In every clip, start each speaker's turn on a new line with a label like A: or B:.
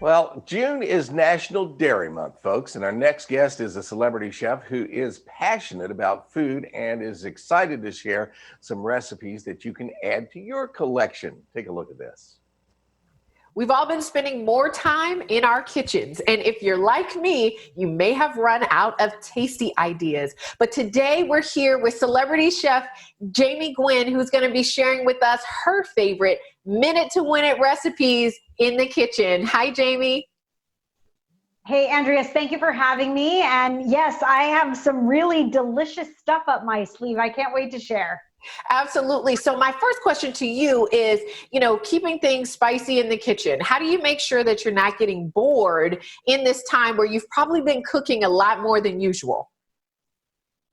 A: Well, June is National Dairy Month, folks, and our next guest is a celebrity chef who is passionate about food and is excited to share some recipes that you can add to your collection. Take a look at this.
B: We've all been spending more time in our kitchens, and if you're like me, you may have run out of tasty ideas. But today we're here with celebrity chef Jamie Gwen, who's going to be sharing with us her favorite minute to win it recipes in the kitchen. Hi, Jamie.
C: Hey, Andreas, thank you for having me. And yes, I have some really delicious stuff up my sleeve. I can't wait to share.
B: Absolutely. So my first question to you is, keeping things spicy in the kitchen. How do you make sure that you're not getting bored in this time where you've probably been cooking a lot more than usual?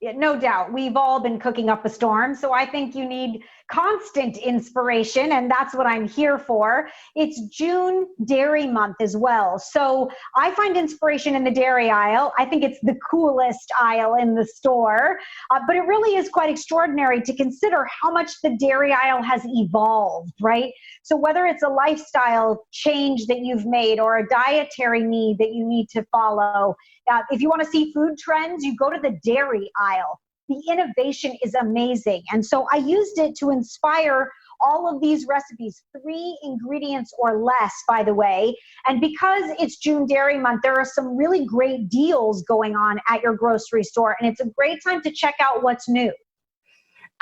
C: Yeah, no doubt. We've all been cooking up a storm. So I think you need constant inspiration, and that's what I'm here for. It's June Dairy Month as well. So I find inspiration in the dairy aisle. I think it's the coolest aisle in the store, but it really is quite extraordinary to consider how much the dairy aisle has evolved, right? So whether it's a lifestyle change that you've made or a dietary need that you need to follow, if you want to see food trends, you go to the dairy aisle. The innovation is amazing. And so I used it to inspire all of these recipes, 3 ingredients or less, by the way. And because it's June Dairy Month, there are some really great deals going on at your grocery store. And it's a great time to check out what's new.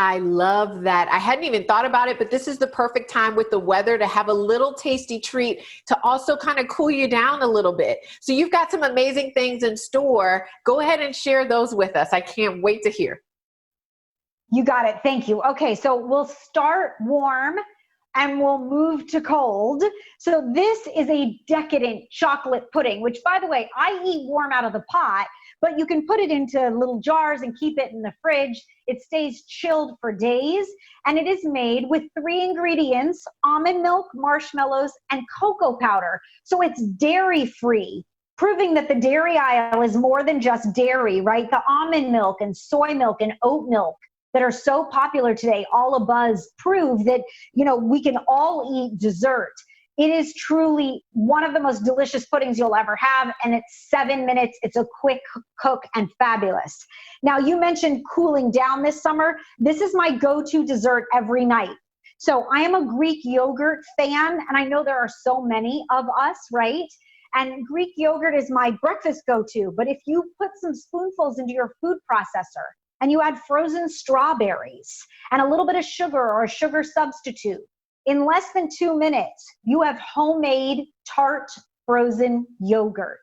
B: I love that. I hadn't even thought about it, but this is the perfect time with the weather to have a little tasty treat to also kind of cool you down a little bit. So you've got some amazing things in store. Go ahead and share those with us. I can't wait to hear.
C: You got it. Thank you. Okay, so we'll start warm and we'll move to cold. So this is a decadent chocolate pudding, which, by the way, I eat warm out of the pot, but you can put it into little jars and keep it in the fridge. It stays chilled for days, and it is made with 3 ingredients: almond milk, marshmallows, and cocoa powder. So it's dairy-free, proving that the dairy aisle is more than just dairy, right? The almond milk and soy milk and oat milk that are so popular today, all abuzz, prove that, we can all eat dessert. It is truly one of the most delicious puddings you'll ever have, and it's 7 minutes. It's a quick cook and fabulous. Now, you mentioned cooling down this summer. This is my go-to dessert every night. So I am a Greek yogurt fan, and I know there are so many of us, right? And Greek yogurt is my breakfast go-to, but if you put some spoonfuls into your food processor and you add frozen strawberries and a little bit of sugar or a sugar substitute, in less than 2 minutes, you have homemade tart frozen yogurt.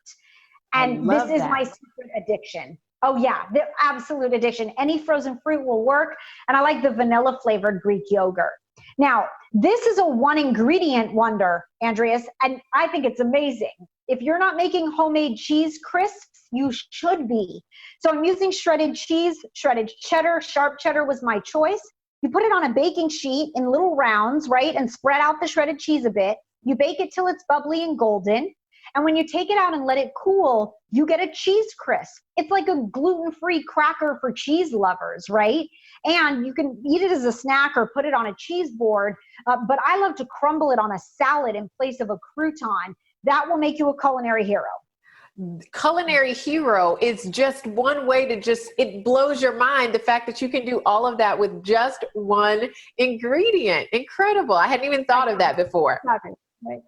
C: And this is my secret addiction. Oh yeah, the absolute addiction. Any frozen fruit will work. And I like the vanilla flavored Greek yogurt. Now, this is a 1 ingredient wonder, Andreas, and I think it's amazing. If you're not making homemade cheese crisps, you should be. So I'm using shredded cheese, shredded cheddar. Sharp cheddar was my choice. You put it on a baking sheet in little rounds, right? And spread out the shredded cheese a bit. You bake it till it's bubbly and golden. And when you take it out and let it cool, you get a cheese crisp. It's like a gluten-free cracker for cheese lovers, right? And you can eat it as a snack or put it on a cheese board. But I love to crumble it on a salad in place of a crouton. That will make you a culinary hero.
B: Culinary hero is just one way to it blows your mind, the fact that you can do all of that with just 1 ingredient. Incredible. I hadn't even thought of that before.
C: Right.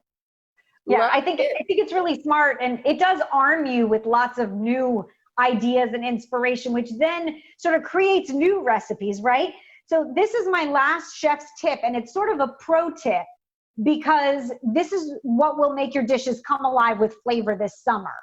C: Yeah, I think it's really smart, and it does arm you with lots of new ideas and inspiration, which then sort of creates new recipes, right? So this is my last chef's tip, and it's sort of a pro tip, because this is what will make your dishes come alive with flavor this summer.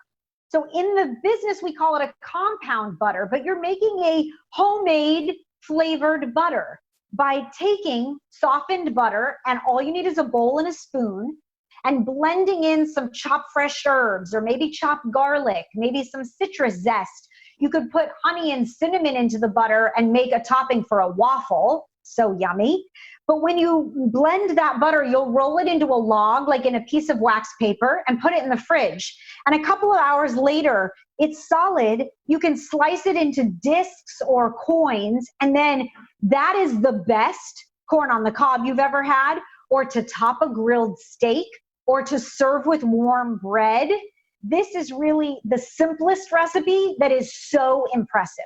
C: So in the business, we call it a compound butter, but you're making a homemade flavored butter by taking softened butter, and all you need is a bowl and a spoon, and blending in some chopped fresh herbs, or maybe chopped garlic, maybe some citrus zest. You could put honey and cinnamon into the butter and make a topping for a waffle. So yummy. But when you blend that butter, you'll roll it into a log, like in a piece of wax paper, and put it in the fridge. And a couple of hours later, it's solid. You can slice it into discs or coins, and then that is the best corn on the cob you've ever had, or to top a grilled steak. or to serve with warm bread. This is really the simplest recipe that is so impressive.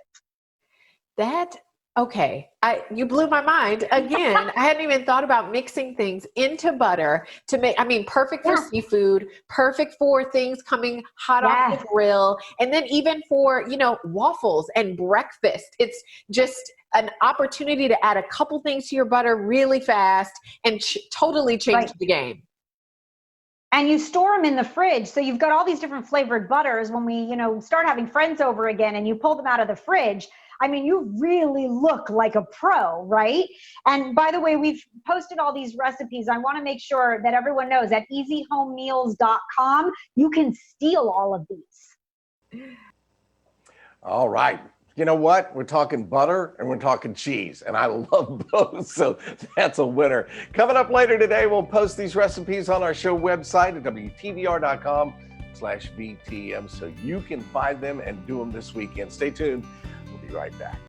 B: Okay, you blew my mind again. I hadn't even thought about mixing things into butter to make, perfect for seafood, perfect for things coming hot off the grill, and then even for, waffles and breakfast. It's just an opportunity to add a couple things to your butter really fast and totally change the game.
C: And you store them in the fridge. So you've got all these different flavored butters. When we, start having friends over again and you pull them out of the fridge, you really look like a pro, right? And by the way, we've posted all these recipes. I want to make sure that everyone knows at easyhomemeals.com, you can steal all of these.
A: All right. You know what? We're talking butter and we're talking cheese, and I love both, so that's a winner. Coming up later today, we'll post these recipes on our show website at WTVR.com/VTM so you can find them and do them this weekend. Stay tuned. We'll be right back.